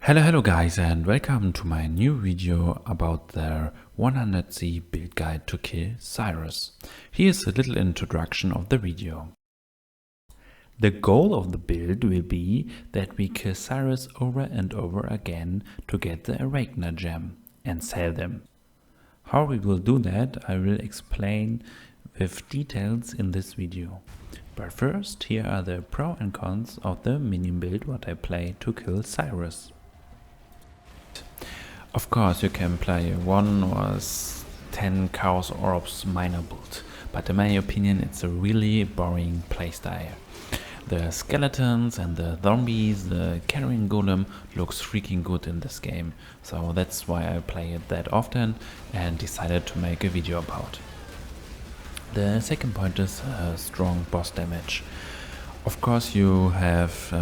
Hello guys, and welcome to my new video about the 100C build guide to kill Sirus. Here's a little introduction of the video. The goal of the build will be that we kill Sirus over and over again to get the awakener gem and sell them. How we will do that I will explain with details in this video. But first, here are the pros and cons of the minion build what I play to kill Sirus. Of course, you can play 1 or 10 Chaos Orbs minor build, but in my opinion it's a really boring playstyle. The skeletons and the zombies, the carrying golem looks freaking good in this game, so that's why I play it that often and decided to make a video about. The second point is strong boss damage. Of course you have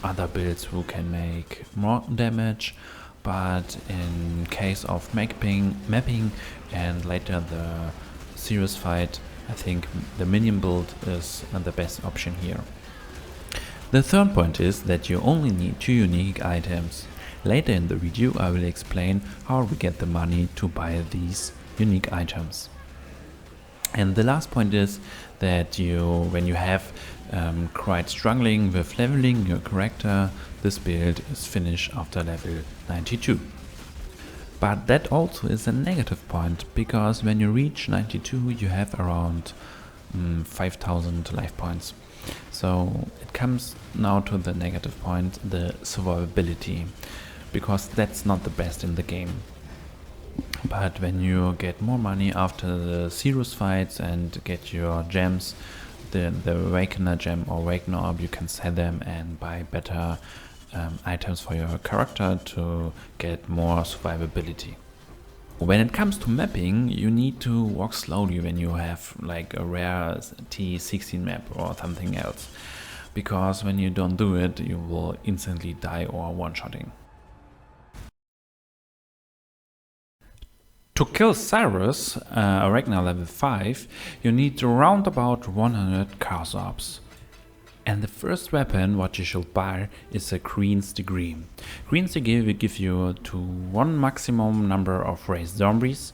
other builds who can make more damage, but in case of mapping and later the Sirus fight, I think the minion build is the best option here. The third point is that you only need 2 unique items. Later in the video I will explain how we get the money to buy these unique items. And the last point is that when you have quite struggling with leveling your character, this build is finished after level 92. But that also is a negative point, because when you reach 92 you have around 5000 life points. So it comes now to the negative point, the survivability, because that's not the best in the game. But when you get more money after the Sirus fights and get your gems, the awakener gem or awakener orb, you can sell them and buy better items for your character to get more survivability. When it comes to mapping, you need to walk slowly when you have like a rare T16 map or something else, because when you don't do it you will instantly die or one-shotting. To kill Sirus, awakener level 5, you need around about 100 Chaos Orbs. And the first weapon what you should buy is a Queen's Degree. Queen's Degree will give you to 1 maximum number of raised zombies,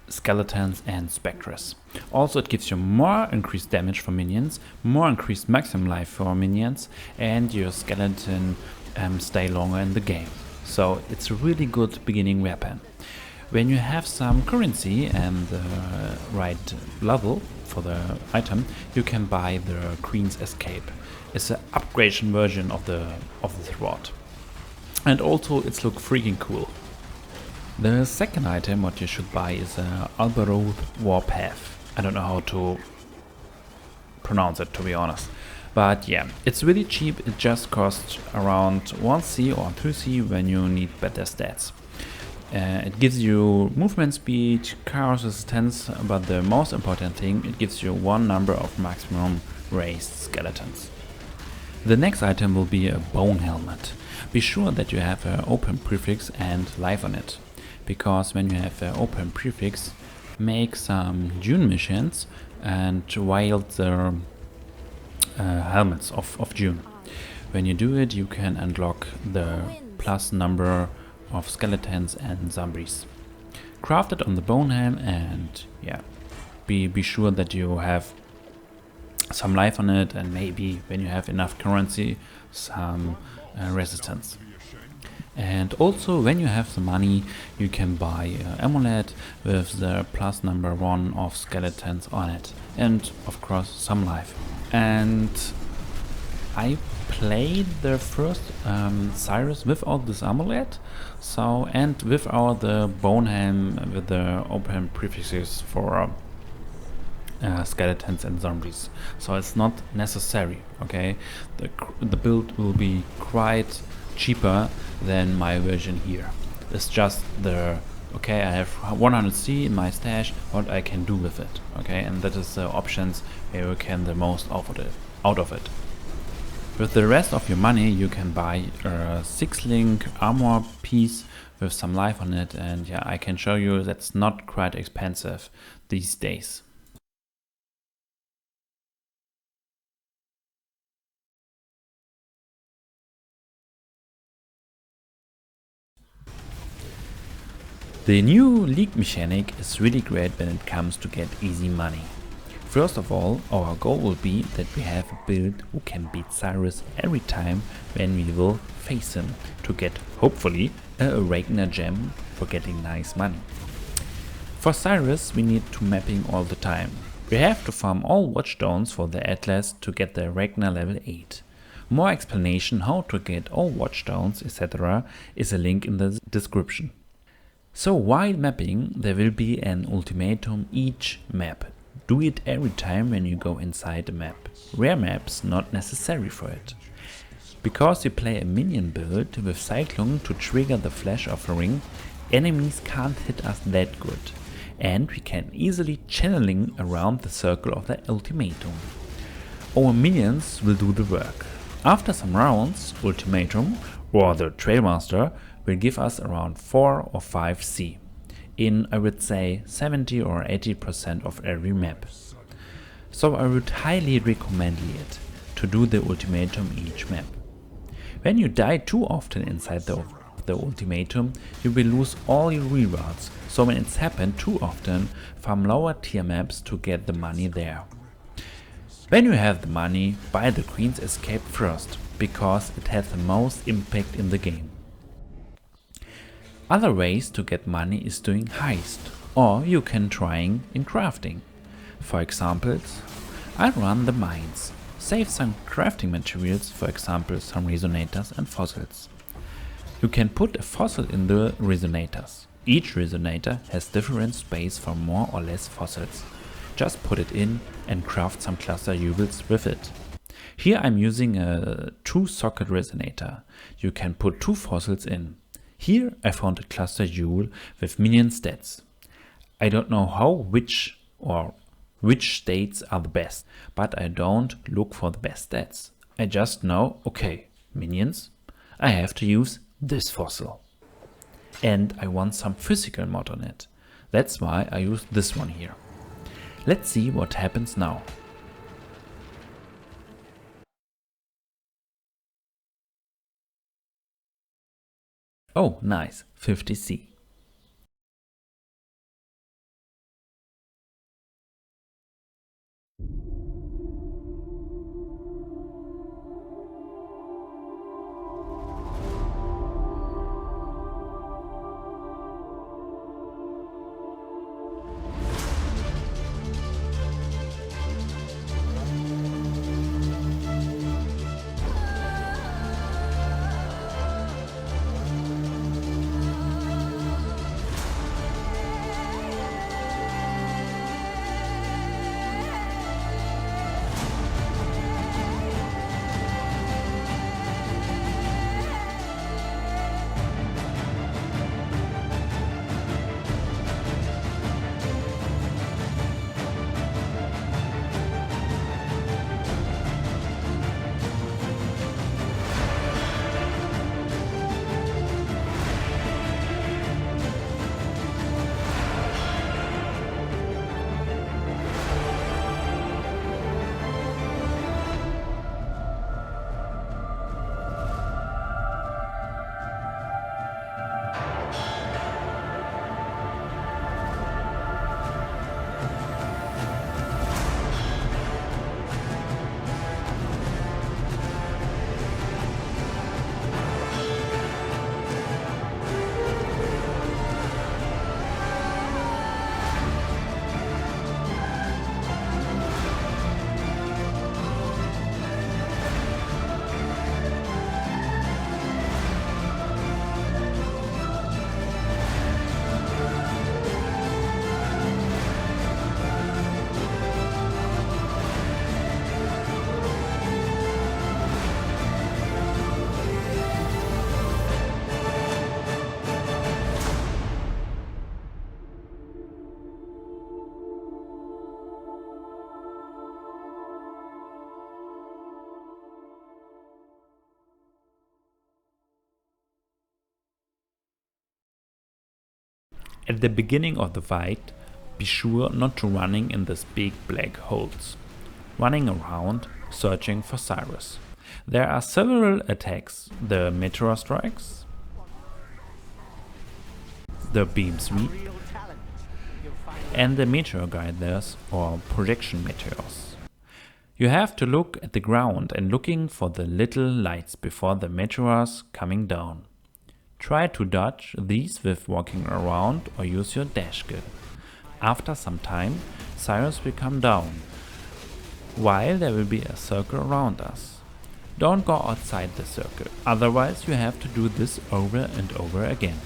skeletons and spectres. Also it gives you more increased damage for minions, more increased maximum life for minions, and your skeleton stay longer in the game. So it's a really good beginning weapon. When you have some currency and the right level for the item, you can buy the Queen's Escape. It's an upgradation version of the sword. And also it's look freaking cool. The second item what you should buy is a Albaroth Warpath. I don't know how to pronounce it, to be honest. But yeah, it's really cheap. It just costs around 1C or 2C when you need better stats. It gives you movement speed, chaos resistance, but the most important thing, it gives you 1 number of maximum raised skeletons. The next item will be a bone helmet. Be sure that you have an open prefix and life on it, because when you have an open prefix, make some June missions and wield the helmets of June. When you do it, you can unlock the plus number of skeletons and zombies. Craft it on the bone helm and yeah, be sure that you have some life on it, and maybe when you have enough currency, some resistance. And also when you have the money, you can buy an amulet with the plus number 1 of skeletons on it, and of course some life. And I played the first Sirus without this amulet, so, and without the bone helm with the open prefixes for skeletons and zombies. So it's not necessary, okay? The build will be quite cheaper than my version here. It's just the, okay, I have 100C in my stash, what I can do with it, okay? And that is the options where you can the most out of it. With the rest of your money you can buy a 6-link armor piece with some life on it, and yeah, I can show you that's not quite expensive these days. The new league mechanic is really great when it comes to get easy money. First of all, our goal will be that we have a build who can beat Sirus every time when we will face him to get, hopefully, a awakener gem for getting nice money. For Sirus we need to mapping all the time. We have to farm all watchstones for the Atlas to get the awakener level 8. More explanation how to get all watchstones etc. is a link in the description. So while mapping there will be an ultimatum each map. Do it every time when you go inside a map. Rare maps not necessary for it. Because we play a minion build with Cyclone to trigger the flash offering, enemies can't hit us that good. And we can easily channeling around the circle of the ultimatum. Our minions will do the work. After some rounds, ultimatum or the Trailmaster will give us around 4 or 5 C. In I would say 70 or 80% of every map. So I would highly recommend it to do the ultimatum each map. When you die too often inside the ultimatum, you will lose all your rewards, so when it's happened too often, farm lower tier maps to get the money there. When you have the money, buy the Queen's Escape first, because it has the most impact in the game. Other ways to get money is doing heist, or you can trying in crafting. For examples, I run the mines, save some crafting materials, for example some resonators and fossils. You can put a fossil in the resonators. Each resonator has different space for more or less fossils. Just put it in and craft some cluster jewels with it. Here I'm using a 2-socket resonator. You can put 2 fossils in. Here I found a cluster jewel with minion stats. I don't know which states are the best, but I don't look for the best stats. I just know, okay, minions, I have to use this fossil. And I want some physical mod on it. That's why I use this one here. Let's see what happens now. Oh, nice, 50C. At the beginning of the fight, be sure not to running in these big black holes. Running around, searching for Sirus. There are several attacks, the meteor strikes, the beam sweep, and the meteor guiders or projection meteors. You have to look at the ground and looking for the little lights before the meteors coming down. Try to dodge these with walking around or use your dash skill. After some time, Sirus will come down, while there will be a circle around us. Don't go outside the circle, otherwise you have to do this over and over again.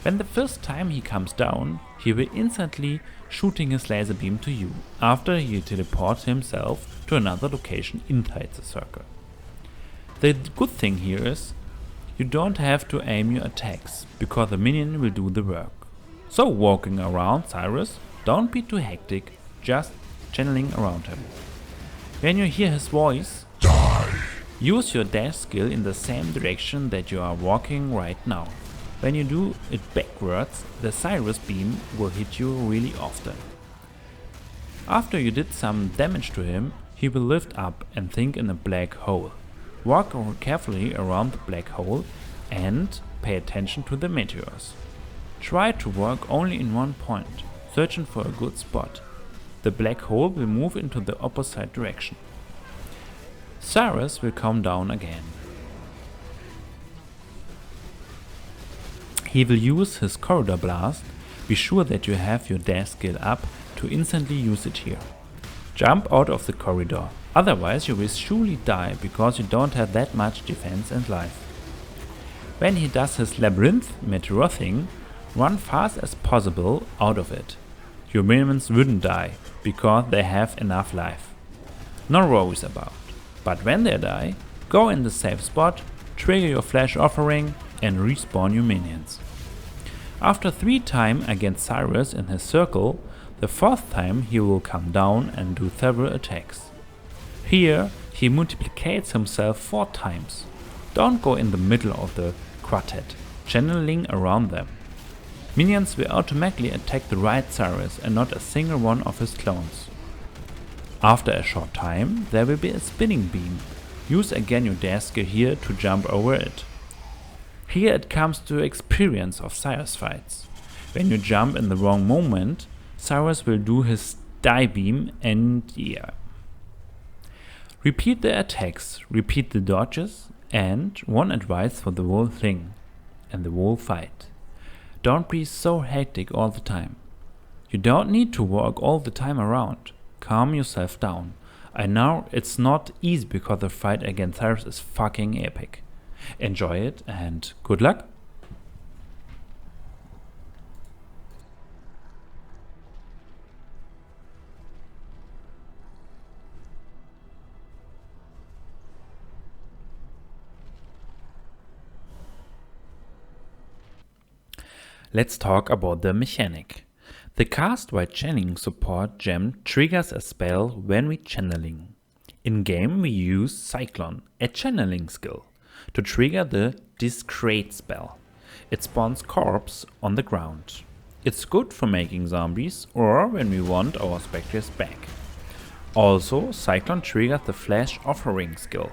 When the first time he comes down, he will instantly shooting his laser beam to you, after he teleports himself to another location inside the circle. The good thing here is, you don't have to aim your attacks, because the minion will do the work. So walking around Sirus, don't be too hectic, just channeling around him. When you hear his voice, use your dash skill in the same direction that you are walking right now. When you do it backwards, the Sirus beam will hit you really often. After you did some damage to him, he will lift up and think in a black hole. Walk carefully around the black hole and pay attention to the meteors. Try to walk only in one point, searching for a good spot. The black hole will move into the opposite direction. Sirus will come down again. He will use his corridor blast. Be sure that you have your dash skill up to instantly use it here. Jump out of the corridor, otherwise you will surely die because you don't have that much defense and life. When he does his labyrinth meteor thing, run fast as possible out of it. Your minions wouldn't die, because they have enough life. No worries about. But when they die, go in the safe spot, trigger your flash offering and respawn your minions. After 3 times against Sirus in his circle, the 4th time he will come down and do several attacks. Here he multiplicates himself 4 times. Don't go in the middle of the quartet, channeling around them. Minions will automatically attack the right Sirus and not a single one of his clones. After a short time, there will be a spinning beam. Use again your dash skill here to jump over it. Here it comes to experience of Sirus fights. When you jump in the wrong moment, Sirus will do his die beam and yeah. Repeat the attacks, repeat the dodges, and one advice for the whole thing and the whole fight. Don't be so hectic all the time. You don't need to walk all the time around. Calm yourself down. I know it's not easy because the fight against Sirus is fucking epic. Enjoy it and good luck. Let's talk about the mechanic. The cast while channeling support gem triggers a spell when we channeling. In game we use Cyclone, a channeling skill, to trigger the Discrete spell. It spawns corpse on the ground. It's good for making zombies or when we want our specters back. Also, Cyclone triggers the Flash Offering skill.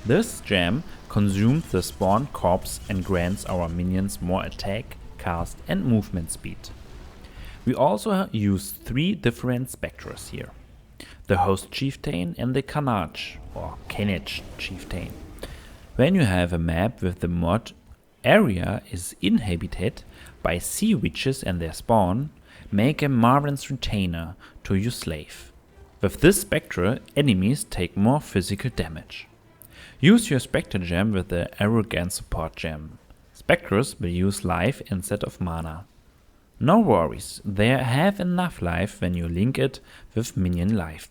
This gem consumes the spawned corpse and grants our minions more attack, cast and movement speed. We also use 3 different specters here. The Host Chieftain and the Carnage or Carnage Chieftain. When you have a map with the mod area is inhabited by sea witches and their spawn, make a Marvin's Retainer to your slave. With this spectre, enemies take more physical damage. Use your Spectre gem with the Arrogant Support gem. Spectres will use life instead of mana. No worries, they have enough life when you link it with minion life.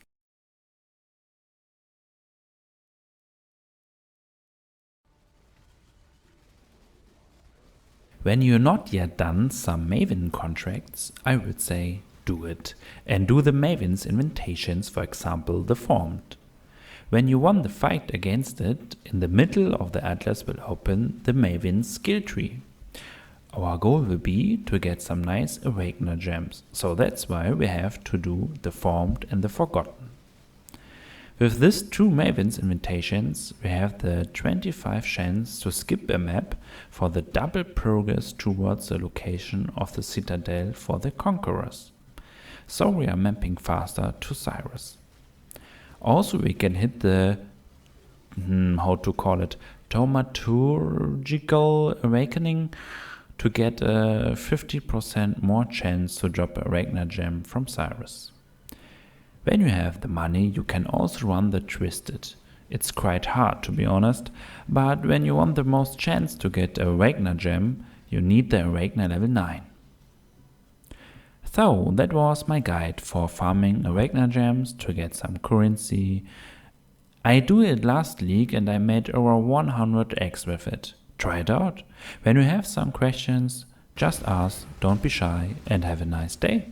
When you're not yet done some Maven contracts, I would say do it and do the Maven's invitations, for example the Formed. When you won the fight against it, in the middle of the atlas will open the Maven's Skilltree. Our goal will be to get some nice awakener gems, so that's why we have to do the Formed and the Forgotten. With these 2 Maven's invitations, we have the 25 chance to skip a map for the double progress towards the location of the citadel for the conquerors. So we are mapping faster to Sirus. Also we can hit the, thaumaturgical awakening to get a 50% more chance to drop a awakener gem from Sirus. When you have the money, you can also run the Twisted. It's quite hard, to be honest, but when you want the most chance to get a awakener gem, you need the awakener level 9. So that was my guide for farming awakener gems to get some currency. I do it last league and I made over 100x with it. Try it out. When you have some questions, just ask, don't be shy, and have a nice day.